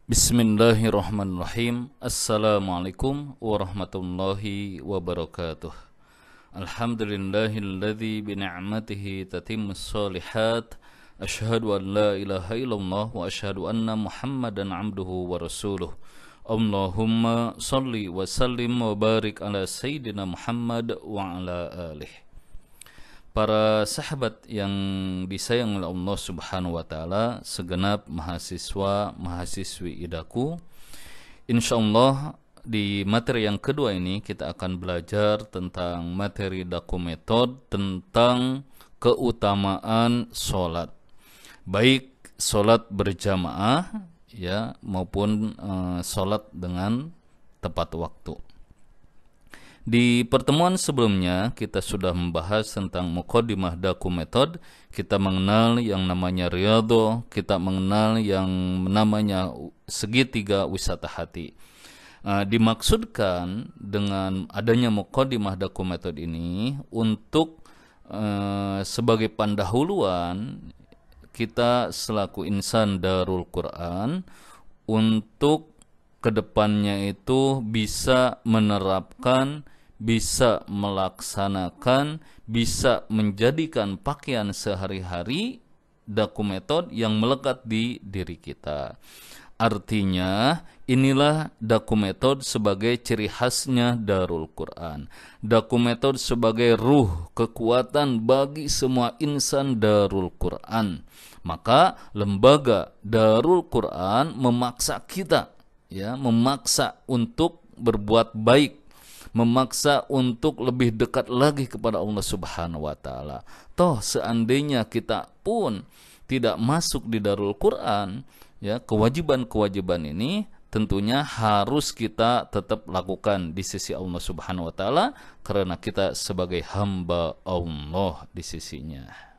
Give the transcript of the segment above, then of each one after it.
Bismillahirrahmanirrahim. Assalamualaikum warahmatullahi wabarakatuh. Alhamdulillahilladzi bini'matihi tatimmus shalihat. Asyhadu an la ilaha illallah wa asyhadu anna Muhammadan abduhu wa rasuluh. Allahumma salli wa sallim wa barik ala sayyidina Muhammad wa ala alihi. Para sahabat yang disayang oleh Allah Subhanahu wa taala, segenap mahasiswa mahasiswi idaku, insyaallah di materi yang kedua ini kita akan belajar tentang materi daku metode tentang keutamaan sholat, baik sholat berjamaah ya maupun sholat dengan tepat waktu. Di pertemuan sebelumnya kita sudah membahas tentang muqaddimah daku metode. Kita mengenal yang namanya riyadhah, kita mengenal yang namanya segitiga wisata hati. Dimaksudkan dengan adanya muqaddimah daku metode ini untuk sebagai pendahuluan kita selaku insan Darul Quran untuk kedepannya itu bisa menerapkan, bisa melaksanakan, bisa menjadikan pakaian sehari-hari daku metode yang melekat di diri kita. Artinya inilah daku metode sebagai ciri khasnya Darul Quran. Daku metode sebagai ruh kekuatan bagi semua insan Darul Quran. Maka lembaga Darul Quran memaksa kita, ya, memaksa untuk berbuat baik, memaksa untuk lebih dekat lagi kepada Allah Subhanahu wa taala. Toh seandainya kita pun tidak masuk di Darul Quran, ya, kewajiban-kewajiban ini tentunya harus kita tetap lakukan di sisi Allah Subhanahu wa taala karena kita sebagai hamba Allah di sisinya.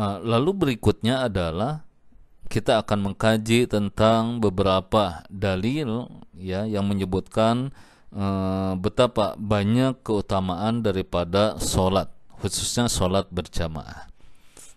Lalu berikutnya adalah kita akan mengkaji tentang beberapa dalil ya yang menyebutkan betapa banyak keutamaan daripada sholat, khususnya sholat berjamaah.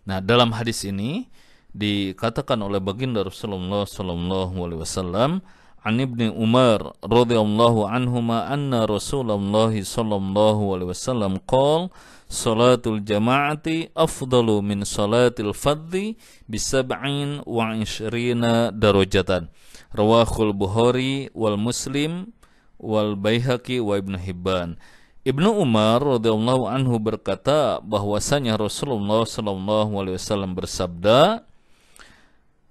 Nah, dalam hadis ini dikatakan oleh baginda Rasulullah sallallahu alaihi wasallam, an Ibnu Umar radhiyallahu anhuma anna Rasulullah sallallahu alaihi wasallam qala salatul jama'ati afdalu min salatil fadhi bisab'in wa ishrina darajatan. Rawahul Bukhari wal Muslim wal Baihaqi wa Ibnu Hibban. Ibnu Umar radhiyallahu anhu berkata bahwasanya Rasulullah sallallahu alaihi wasallam bersabda,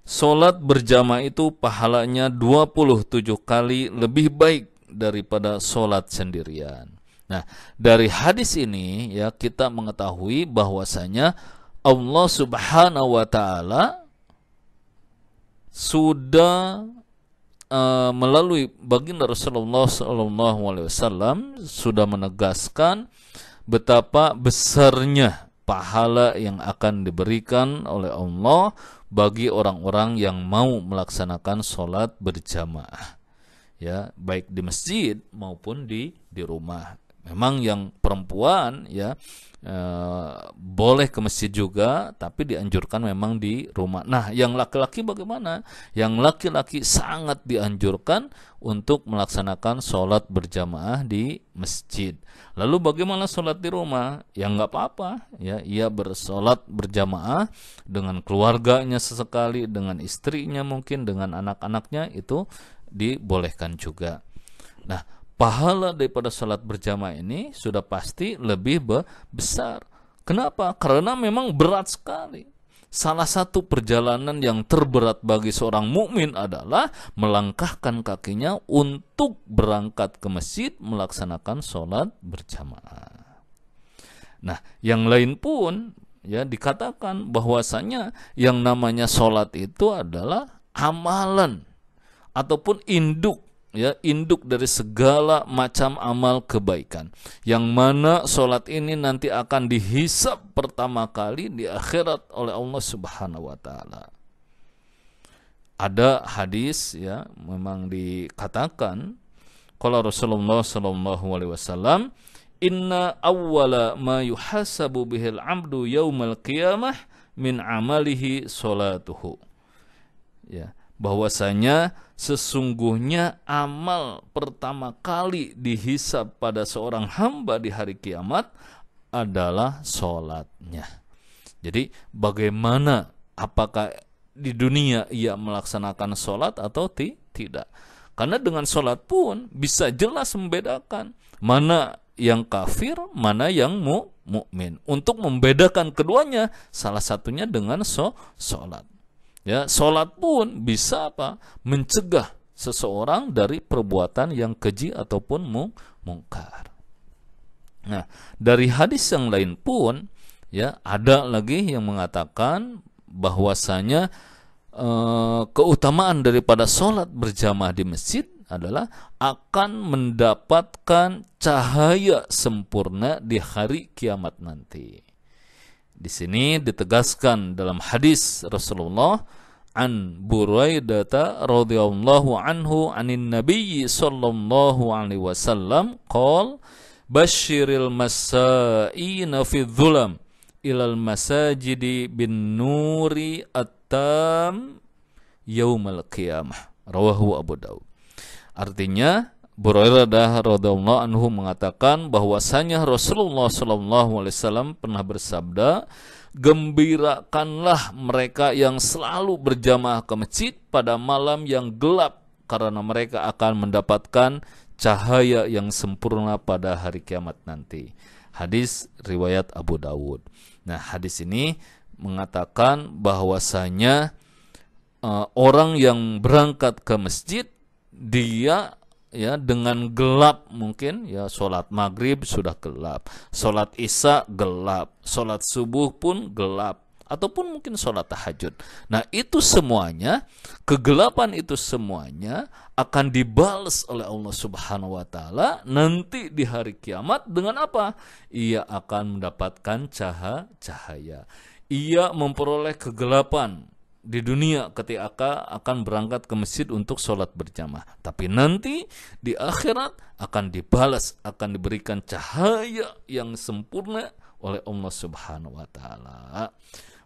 salat berjamaah itu pahalanya 27 kali lebih baik daripada salat sendirian. Nah, dari hadis ini ya kita mengetahui bahwasanya Allah Subhanahu wa taala sudah melalui baginda Rasulullah sallallahu alaihi wasallam sudah menegaskan betapa besarnya pahala yang akan diberikan oleh Allah bagi orang-orang yang mau melaksanakan sholat berjamaah, ya, baik di masjid maupun di rumah. Memang yang perempuan ya boleh ke masjid juga, tapi dianjurkan memang di rumah. Nah, yang laki-laki bagaimana? Yang laki-laki sangat dianjurkan untuk melaksanakan sholat berjamaah di masjid. Lalu bagaimana sholat di rumah? Ya nggak apa-apa, ya, ia bersolat berjamaah dengan keluarganya sesekali, dengan istrinya mungkin, dengan anak-anaknya, itu dibolehkan juga. Nah, pahala daripada sholat berjamaah ini sudah pasti lebih besar. Kenapa? Karena memang berat sekali. Salah satu perjalanan yang terberat bagi seorang mukmin adalah melangkahkan kakinya untuk berangkat ke masjid melaksanakan sholat berjamaah. Nah, yang lain pun ya dikatakan bahwasanya yang namanya sholat itu adalah amalan ataupun induk, ya, induk dari segala macam amal kebaikan, yang mana sholat ini nanti akan dihisab pertama kali di akhirat oleh Allah Subhanahu wa taala. Ada hadis ya memang dikatakan kalau Rasulullah sallallahu alaihi wasallam, Inna awwala ma yuhasabu bihil abdu yaumal qiyamah min amalihi salatuhu. Ya, bahwasanya sesungguhnya amal pertama kali dihisab pada seorang hamba di hari kiamat adalah sholatnya. Jadi bagaimana, apakah di dunia ia melaksanakan sholat atau tidak? Karena dengan sholat pun bisa jelas membedakan mana yang kafir, mana yang mukmin. Untuk membedakan keduanya, salah satunya dengan sholat. Ya, sholat pun bisa apa? Mencegah seseorang dari perbuatan yang keji ataupun mungkar. Nah, dari hadis yang lain pun ya ada lagi yang mengatakan bahwasanya keutamaan daripada sholat berjamaah di masjid adalah akan mendapatkan cahaya sempurna di hari kiamat nanti. Di sini ditegaskan dalam hadis Rasulullah an Buraidah radhiyallahu anhu anin Nabi sallallahu alaihi wasallam qol basyiril masaina fi dhulam ilal masajidi bin nuri at-tam yaumal qiyamah, rawahu Abu Daud. Artinya Buraidah radhiyallahu anhu mengatakan bahwasanya Rasulullah sallallahu alaihi wasallam pernah bersabda, gembirakanlah mereka yang selalu berjamaah ke masjid pada malam yang gelap karena mereka akan mendapatkan cahaya yang sempurna pada hari kiamat nanti. Hadis riwayat Abu Dawud. Nah, hadis ini mengatakan bahwasanya orang yang berangkat ke masjid dia ya dengan gelap, mungkin ya sholat maghrib sudah gelap, sholat isya gelap, sholat subuh pun gelap, ataupun mungkin sholat tahajud. Nah, itu semuanya, kegelapan itu semuanya akan dibalas oleh Allah Subhanahu wa taala nanti di hari kiamat dengan apa? Ia akan mendapatkan cahaya. Ia memperoleh kegelapan di dunia ketika akan berangkat ke masjid untuk sholat berjamaah. Tapi nanti di akhirat akan dibalas, akan diberikan cahaya yang sempurna oleh Allah Subhanahu wa taala.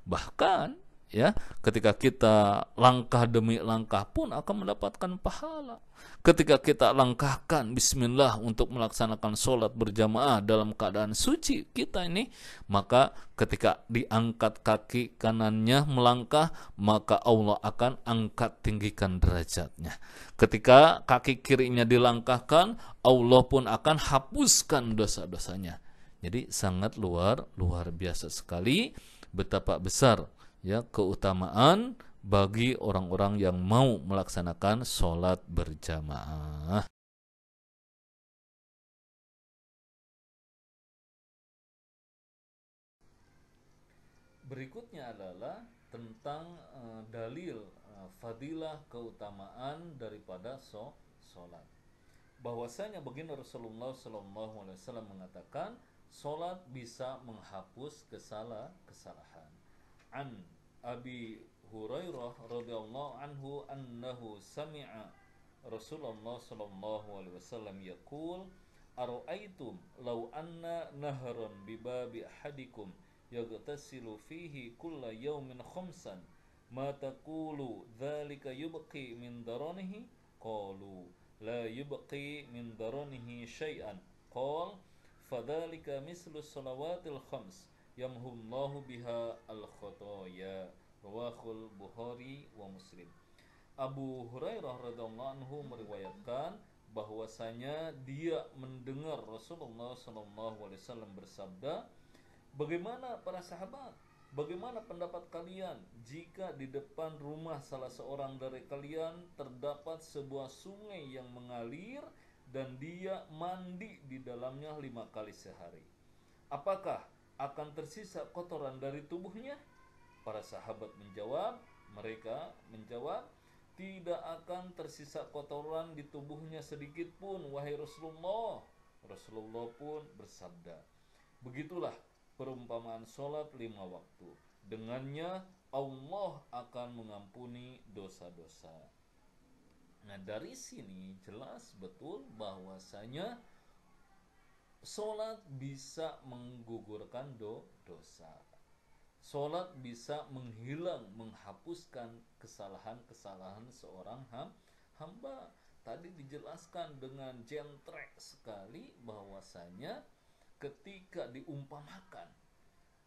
Bahkan ya, ketika kita langkah demi langkah pun akan mendapatkan pahala. Ketika kita langkahkan bismillah untuk melaksanakan sholat berjamaah dalam keadaan suci kita ini, maka ketika diangkat kaki kanannya melangkah, maka Allah akan angkat tinggikan derajatnya. Ketika kaki kirinya dilangkahkan, Allah pun akan hapuskan dosa-dosanya. Jadi sangat luar biasa sekali betapa besar ya keutamaan bagi orang-orang yang mau melaksanakan sholat berjamaah. Berikutnya adalah tentang dalil fadilah keutamaan daripada sholat. Bahwasanya baginda Rasulullah SAW mengatakan sholat bisa menghapus kesalahan. An Abi Hurairah radhiyallahu anhu annahu sami'a Rasulullah sallallahu alaihi wasallam yaqul ara'aytum law anna nahran bi babi ahadikum yaghtasilu fihi kulla yawmin khamsan ma taqulu dzalika yubqi min daranihi qalu la yubqi min daranihi syai'an qala fadzalika mislu salawatil khams yamhullahu biha al-khotoya, rawahul Bukhari wa Muslim. Abu Hurairah radhiyallahu anhu meriwayatkan bahwasanya dia mendengar Rasulullah SAW bersabda, bagaimana para sahabat, bagaimana pendapat kalian jika di depan rumah salah seorang dari kalian terdapat sebuah sungai yang mengalir dan dia mandi di dalamnya 5 kali sehari? Apakah akan tersisa kotoran dari tubuhnya? Para sahabat mereka menjawab, tidak akan tersisa kotoran di tubuhnya sedikit pun, wahai Rasulullah. Rasulullah pun bersabda, begitulah perumpamaan sholat 5 waktu. Dengannya Allah akan mengampuni dosa-dosa. Nah, dari sini jelas betul bahwasanya Sholat bisa menggugurkan dosa. Sholat bisa menghapuskan kesalahan-kesalahan seorang hamba. Tadi dijelaskan dengan jentrek sekali bahwasanya ketika diumpamakan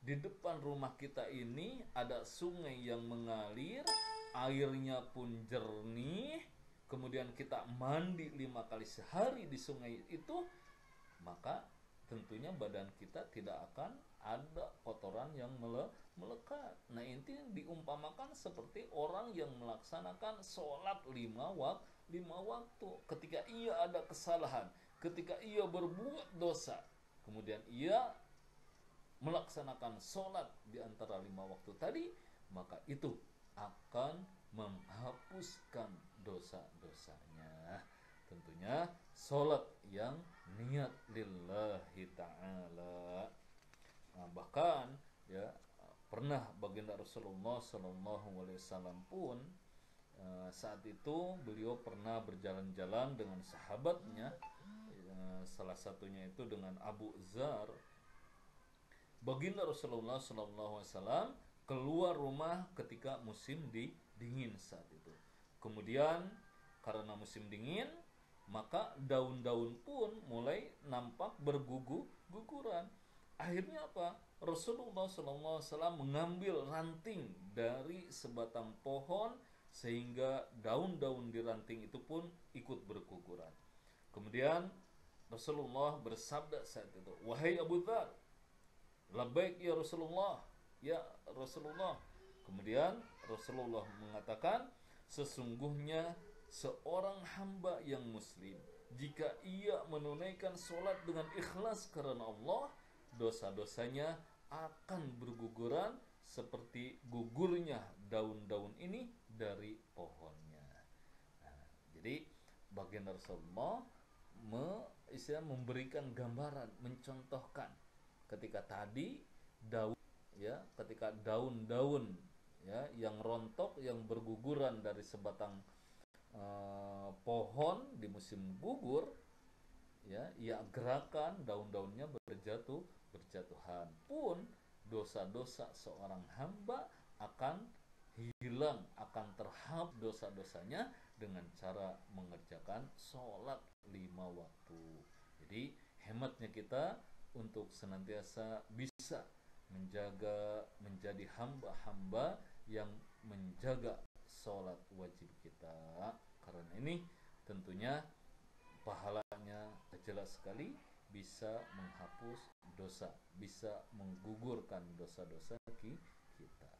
di depan rumah kita ini ada sungai yang mengalir, airnya pun jernih, kemudian kita mandi 5 kali sehari di sungai itu, maka tentunya badan kita tidak akan ada kotoran yang melekat. Nah, ini diumpamakan seperti orang yang melaksanakan sholat 5 waktu. Ketika ia ada kesalahan, ketika ia berbuat dosa, kemudian ia melaksanakan sholat di antara 5 waktu tadi, maka itu akan menghapuskan dosa-dosanya. Tentunya sholat yang niat lillahi ta'ala. Nah, bahkan ya pernah baginda Rasulullah SAW pun saat itu beliau pernah berjalan-jalan dengan sahabatnya, salah satunya itu dengan Abu Dzar. Baginda Rasulullah SAW keluar rumah ketika musim dingin saat itu. Kemudian karena musim dingin, maka daun-daun pun mulai nampak berguguran. Akhirnya apa? Rasulullah SAW mengambil ranting dari sebatang pohon sehingga daun-daun di ranting itu pun ikut berguguran. Kemudian Rasulullah bersabda saat itu, "Wahai Abu Dzar, labbaik ya Rasulullah, ya Rasulullah." Kemudian Rasulullah mengatakan, sesungguhnya seorang hamba yang muslim, jika ia menunaikan sholat dengan ikhlas karena Allah, dosa-dosanya akan berguguran seperti gugurnya daun-daun ini dari pohonnya. Nah, jadi baginda Rasulullah memberikan gambaran, mencontohkan ketika tadi ketika daun-daun ya yang rontok, yang berguguran dari sebatang pohon di musim gugur, ya ia gerakan daun-daunnya berjatuhan, pun dosa-dosa seorang hamba akan hilang, akan terhapus dosa-dosanya dengan cara mengerjakan sholat 5 waktu. Jadi hematnya kita untuk senantiasa bisa menjadi hamba-hamba yang menjaga sholat wajib kita. Karena ini tentunya pahalanya jelas sekali, bisa menghapus dosa, bisa menggugurkan dosa-dosa kita.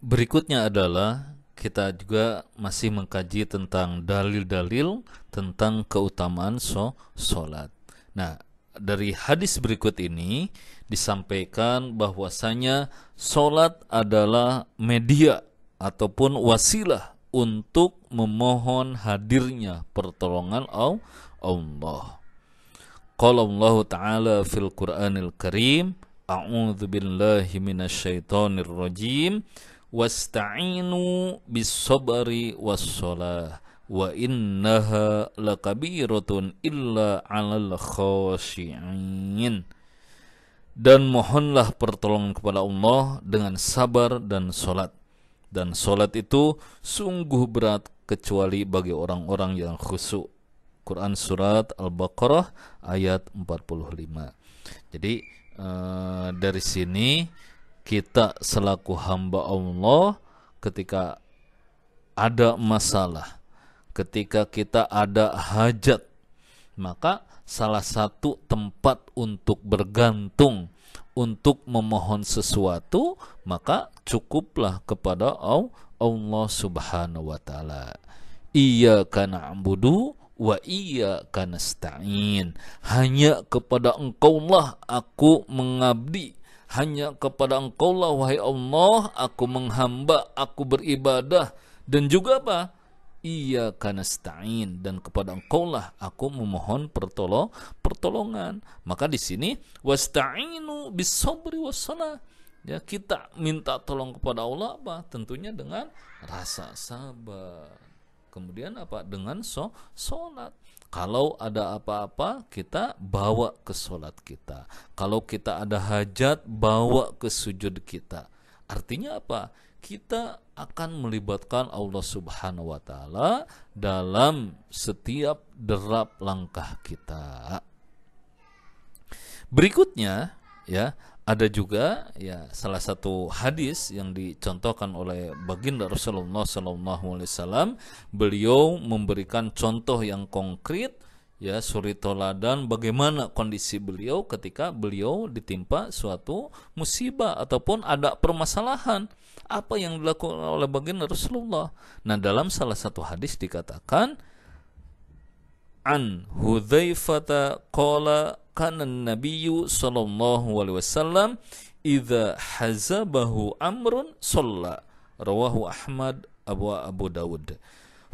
Berikutnya adalah kita juga masih mengkaji tentang dalil-dalil tentang keutamaan sholat. Nah, dari hadis berikut ini disampaikan bahwasanya sholat adalah media ataupun wasilah untuk memohon hadirnya pertolongan Allah. Qala Allah Ta'ala fil Qur'anil Karim, a'udzu billahi minasyaitonir rajim, wasta'inu bis-sabri was-shalah wa innaha lakabiratun illa 'alal khashi'in. Dan mohonlah pertolongan kepada Allah dengan sabar dan salat. Dan salat itu sungguh berat kecuali bagi orang-orang yang khusyuk. Quran surat Al-Baqarah ayat 45. Jadi dari sini kita selaku hamba Allah, ketika ada masalah, ketika kita ada hajat, maka salah satu tempat untuk bergantung, untuk memohon sesuatu, maka cukuplah kepada Allah Subhanahu wa ta'ala. Iyyaka na'budu wa iyyaka nasta'in. Hanya kepada Engkaulah aku mengabdi, hanya kepada Engkaulah wahai Allah aku menghamba, aku beribadah, dan juga apa? Iyyaka nasta'in, dan kepada Engkaulah aku memohon pertolongan. Maka di sini wasta'inu bis-sabri was-shalah, Ya, kita minta tolong kepada Allah apa? Tentunya dengan rasa sabar. Kemudian apa? Dengan sholat. Kalau ada apa-apa, kita bawa ke sholat kita. Kalau kita ada hajat, bawa ke sujud kita. Artinya apa? Kita akan melibatkan Allah Subhanahu wa Ta'ala dalam setiap derap langkah kita. Berikutnya, ya, ada juga ya salah satu hadis yang dicontohkan oleh baginda Rasulullah SAW. Beliau memberikan contoh yang konkret, ya, suri toladan bagaimana kondisi beliau ketika beliau ditimpa suatu musibah ataupun ada permasalahan. Apa yang dilakukan oleh baginda Rasulullah? Nah, dalam salah satu hadis dikatakan, an Hudzaifah qala kana an-nabiyyu sallallahu alaihi wasallam idza hazabahu amrun shalla, rawahu Ahmad Abu Dawud.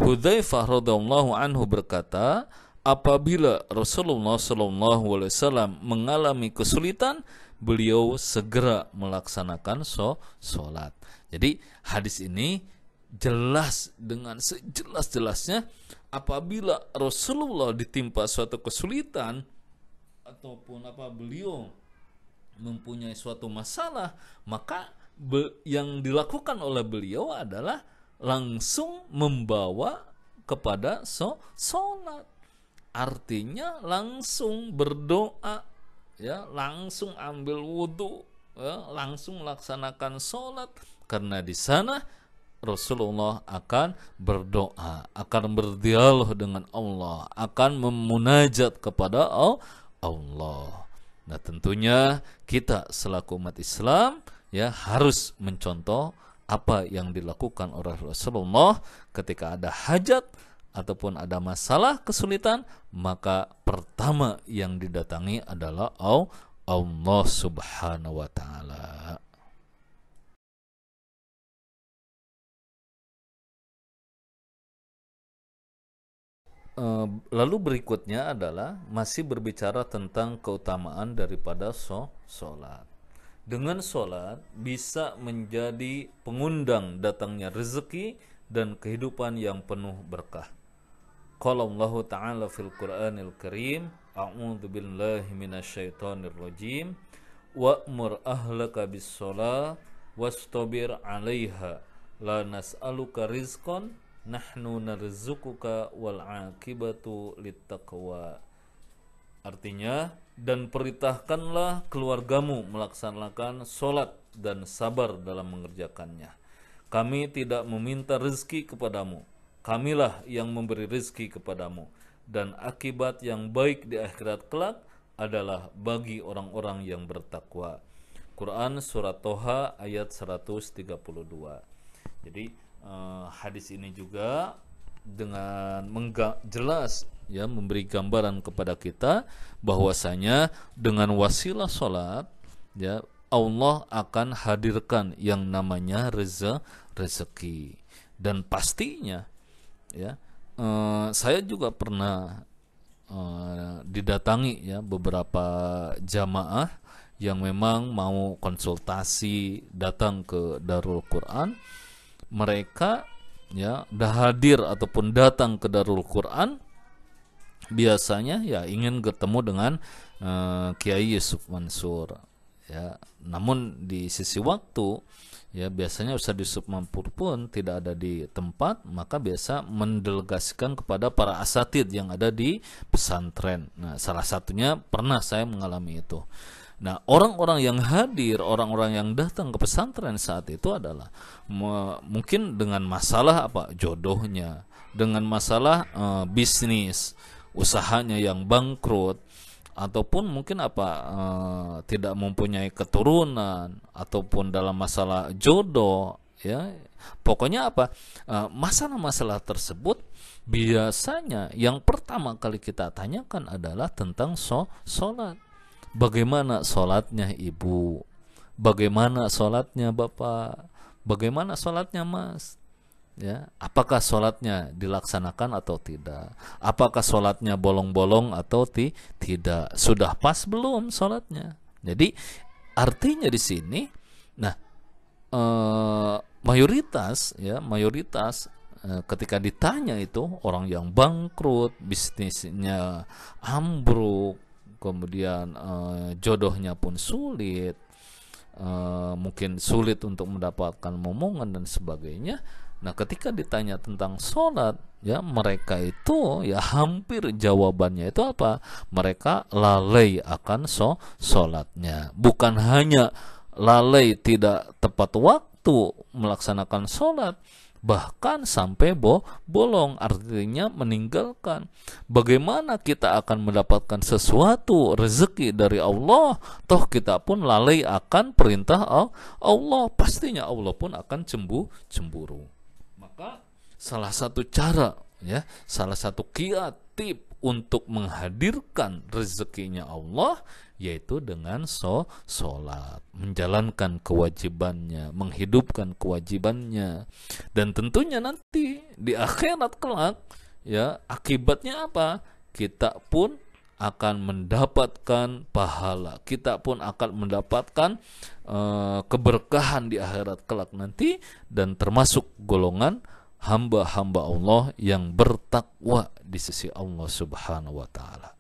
Hudzaifah radhiyallahu anhu berkata, apabila Rasulullah sallallahu alaihi wasallam mengalami kesulitan, beliau segera melaksanakan salat. Jadi hadis ini jelas dengan sejelas-jelasnya, apabila Rasulullah ditimpa suatu kesulitan ataupun beliau mempunyai suatu masalah, maka yang dilakukan oleh beliau adalah langsung membawa kepada sholat. Artinya langsung berdoa, ya, langsung ambil wudhu, ya, langsung melaksanakan sholat, karena di sana Rasulullah akan berdoa, akan berdialog dengan Allah, akan memunajat kepada Allah. Nah, tentunya kita selaku umat Islam, ya, harus mencontoh apa yang dilakukan oleh Rasulullah ketika ada hajat ataupun ada masalah kesulitan, maka pertama yang didatangi adalah Allah Subhanahu wa Ta'ala. Lalu berikutnya adalah masih berbicara tentang keutamaan daripada sholat. Dengan sholat bisa menjadi pengundang datangnya rezeki dan kehidupan yang penuh berkah. Qala Allah Ta'ala fil Qur'anil Karim, a'udzu billahi minasyaitonir rajim, wa'mur ahlaka bis shalah wastabir 'alaiha la nas'aluka rizqan nahnu narzuquka wal 'aqibatu littaqwa. Artinya, dan perintahkanlah keluargamu melaksanakan sholat dan sabar dalam mengerjakannya. Kami tidak meminta rezeki kepadamu, kamilah yang memberi rezeki kepadamu, dan akibat yang baik di akhirat kelak adalah bagi orang-orang yang bertakwa. Quran Surat Toha ayat 132. Jadi hadis ini juga dengan jelas, ya, memberi gambaran kepada kita bahwasanya dengan wasilah sholat, ya, Allah akan hadirkan yang namanya rezeki. Dan pastinya, ya, saya juga pernah didatangi, ya, beberapa jamaah yang memang mau konsultasi datang ke Darul Quran. Mereka, ya, dah hadir ataupun datang ke Darul Quran biasanya, ya, ingin ketemu dengan Kiai Yusuf Mansur, ya. Namun di sisi waktu, ya, biasanya Ustaz Yusuf Mansur pun tidak ada di tempat, maka biasa mendelegasikan kepada para asatid yang ada di pesantren. Nah, salah satunya pernah saya mengalami itu. Nah, orang-orang yang hadir, orang-orang yang datang ke pesantren saat itu adalah mungkin dengan masalah jodohnya, dengan masalah bisnis, usahanya yang bangkrut, ataupun mungkin tidak mempunyai keturunan, ataupun dalam masalah jodoh, ya. Pokoknya masalah-masalah tersebut biasanya yang pertama kali kita tanyakan adalah tentang sholat. Bagaimana sholatnya ibu? Bagaimana sholatnya bapak? Bagaimana sholatnya mas? Ya, apakah sholatnya dilaksanakan atau tidak? Apakah sholatnya bolong-bolong atau tidak? Sudah pas belum sholatnya? Jadi artinya di sini Nah, mayoritas ketika ditanya itu orang yang bangkrut, bisnisnya ambruk, kemudian jodohnya pun sulit, mungkin sulit untuk mendapatkan momongan dan sebagainya. Nah, ketika ditanya tentang sholat, ya mereka itu ya hampir jawabannya itu apa? Mereka lalai akan sholatnya. Bukan hanya lalai tidak tepat waktu melaksanakan sholat, bahkan sampai bolong, artinya meninggalkan. Bagaimana kita akan mendapatkan sesuatu rezeki dari Allah, toh kita pun lalai akan perintah Allah, pastinya Allah pun akan cemburu. Maka salah satu cara, ya, salah satu kiat tip untuk menghadirkan rezekinya Allah yaitu dengan sholat, menjalankan kewajibannya, menghidupkan kewajibannya. Dan tentunya nanti di akhirat kelak, ya, akibatnya apa? Kita pun akan mendapatkan pahala, kita pun akan mendapatkan keberkahan di akhirat kelak nanti, dan termasuk golongan hamba-hamba Allah yang bertakwa di sisi Allah Subhanahu wa taala.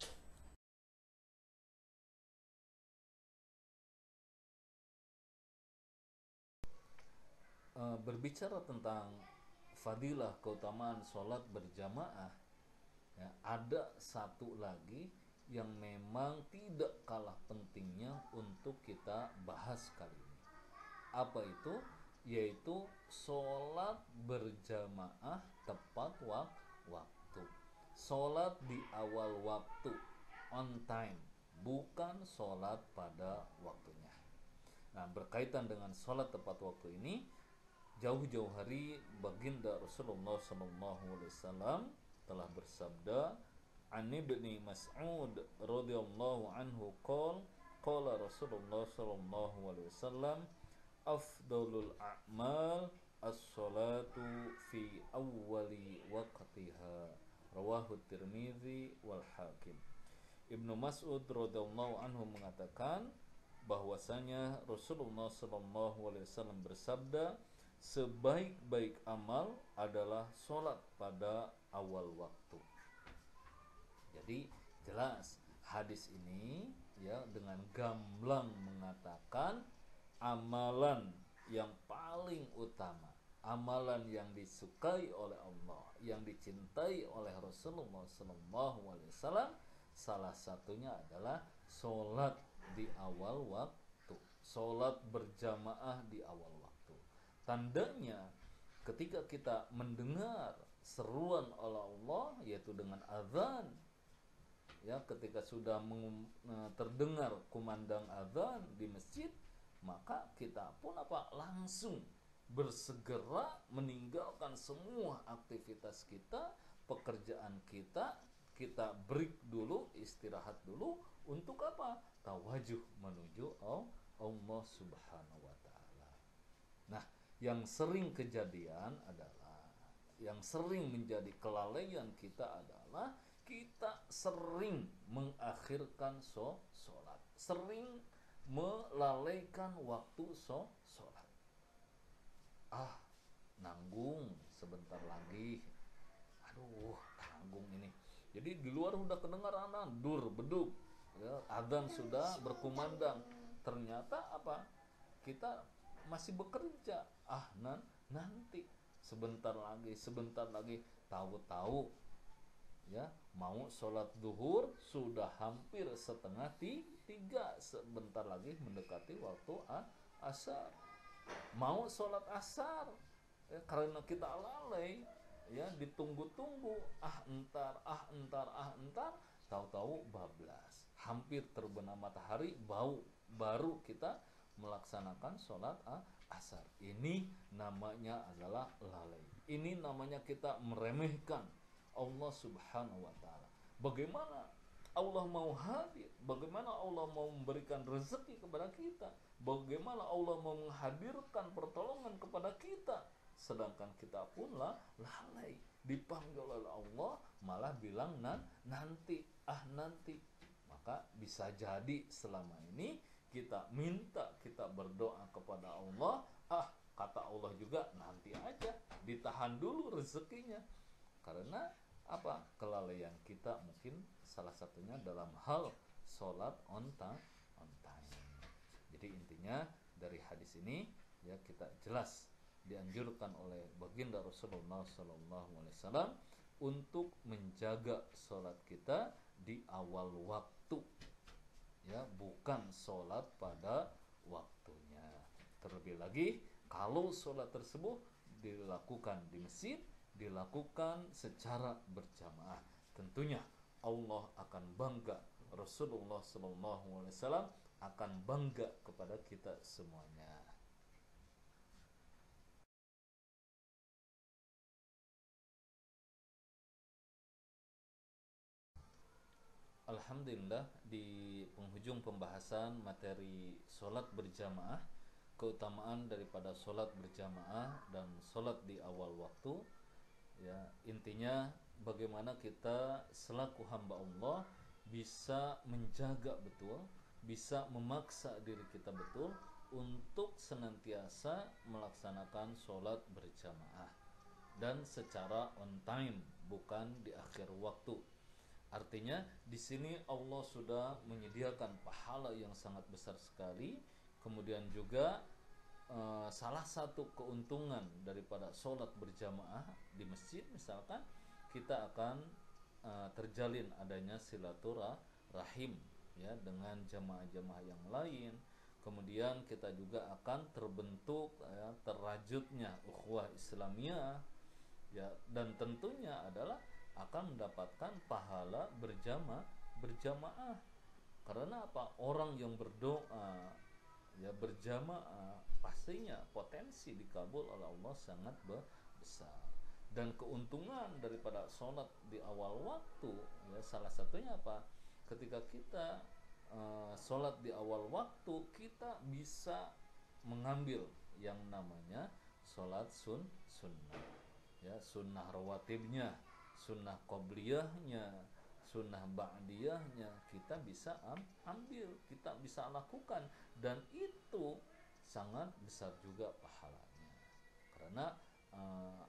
Berbicara tentang fadilah keutamaan sholat berjamaah, ya, ada satu lagi yang memang tidak kalah pentingnya untuk kita bahas kali ini. Apa itu? Yaitu sholat berjamaah tepat waktu. Sholat di awal waktu, on time, bukan sholat pada waktunya. Nah, berkaitan dengan sholat tepat waktu ini, jauh-jauh hari baginda Rasulullah SAW telah bersabda, an ibni Mas'ud radhiyallahu anhu qala Rasulullah SAW, afdalul a'mal as-salatu fi awwali waqtiha, rawahu Tirmidzi wal Hakim. Ibnu Mas'ud radhiyallahu anhu mengatakan bahwasanya Rasulullah SAW bersabda, sebaik-baik amal adalah sholat pada awal waktu. Jadi jelas hadis ini, ya, dengan gamblang mengatakan amalan yang paling utama, amalan yang disukai oleh Allah, yang dicintai oleh Rasulullah SAW, salah satunya adalah sholat di awal waktu, sholat berjamaah di awal waktu. Tandanya ketika kita mendengar seruan oleh Allah, yaitu dengan azan, ya, ketika sudah terdengar kumandang azan di masjid, maka kita pun apa? Langsung bersegera meninggalkan semua aktivitas kita, pekerjaan kita, kita break dulu, istirahat dulu untuk apa? Tawajuh menuju Allah Subhanahu wa taala. Nah, yang sering kejadian adalah, yang sering menjadi kelalaian kita adalah kita sering mengakhirkan sholat, sering melalaikan waktu sholat. Nanggung sebentar lagi, aduh tanggung ini. Jadi di luar udah kedengar anak dur beduk, ya, adzan sudah berkumandang, ternyata apa? Kita masih bekerja. Nanti sebentar lagi, tahu-tahu, ya, mau sholat duhur sudah hampir setengah tiga, sebentar lagi mendekati waktu asar. Mau sholat asar, ya, karena kita lalai, ya, ditunggu-tunggu, entar, tahu-tahu bablas, hampir terbenam matahari, baru kita melaksanakan sholat asar. Ini namanya adalah lalai. Ini namanya kita meremehkan Allah Subhanahu wa taala. Bagaimana Allah mau hadir? Bagaimana Allah mau memberikan rezeki kepada kita? Bagaimana Allah mau menghadirkan pertolongan kepada kita? Sedangkan kita pun lalai. Dipanggil oleh Allah malah bilang nanti. Maka bisa jadi selama ini kita minta, kita berdoa kepada Allah, kata Allah juga nanti aja, ditahan dulu rezekinya. Karena apa? Kelalaian kita mungkin salah satunya dalam hal sholat on time. Jadi intinya dari hadis ini ya kita jelas dianjurkan oleh baginda Rasulullah SAW untuk menjaga sholat kita di awal waktu, ya, bukan sholat pada waktunya. Terlebih lagi kalau sholat tersebut dilakukan di masjid, dilakukan secara berjamaah, tentunya Allah akan bangga, Rasulullah SAW akan bangga kepada kita semuanya. Alhamdulillah, di penghujung pembahasan materi sholat berjamaah, keutamaan daripada sholat berjamaah dan sholat di awal waktu, ya, intinya bagaimana kita selaku hamba Allah bisa menjaga betul, bisa memaksa diri kita betul untuk senantiasa melaksanakan sholat berjamaah dan secara on time, bukan di akhir waktu. Artinya di sini Allah sudah menyediakan pahala yang sangat besar sekali. Kemudian juga salah satu keuntungan daripada sholat berjamaah di masjid, misalkan kita akan terjalin adanya silaturahim, ya, dengan jamaah-jamaah yang lain. Kemudian kita juga akan terbentuk, ya, terwujudnya ukhuwah Islamiyah, ya, dan tentunya adalah akan mendapatkan pahala berjamaah. Karena apa? Orang yang berdoa, ya, berjamaah, pastinya potensi dikabul oleh Allah sangat besar. Dan keuntungan daripada sholat di awal waktu, ya, salah satunya apa? Ketika kita sholat di awal waktu, kita bisa mengambil yang namanya sholat sunnah, ya, sunnah rawatibnya, sunnah qobliyahnya, sunnah ba'diyahnya, kita bisa ambil, kita bisa lakukan, dan itu sangat besar juga pahalanya. Karena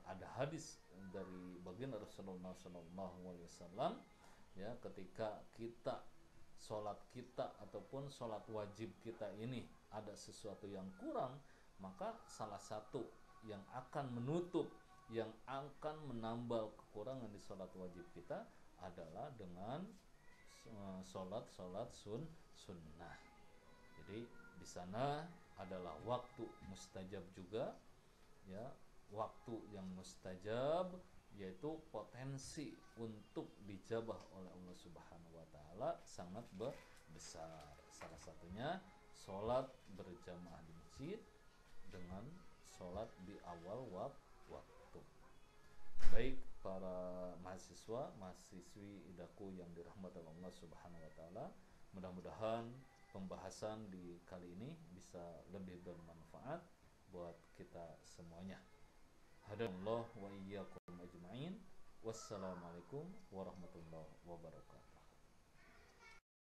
ada hadis dari baginda Rasulullah SAW, ya, ketika kita sholat kita ataupun sholat wajib kita ini ada sesuatu yang kurang, maka salah satu yang akan menutup, yang akan menambal kekurangan di sholat wajib kita adalah dengan sholat sunnah. Jadi di sana adalah waktu mustajab juga, ya, waktu yang mustajab, yaitu potensi untuk dijabah oleh Allah Subhanahu wa taala sangat besar. Salah satunya sholat berjamaah di masjid dengan sholat di awal waktu. Baik para mahasiswa, mahasiswi idaku yang dirahmati Allah Subhanahu wa taala, mudah-mudahan pembahasan di kali ini bisa lebih bermanfaat buat kita semuanya. Hadanallahu wa iyyakum ajma'in. Wassalamualaikum warahmatullahi wabarakatuh.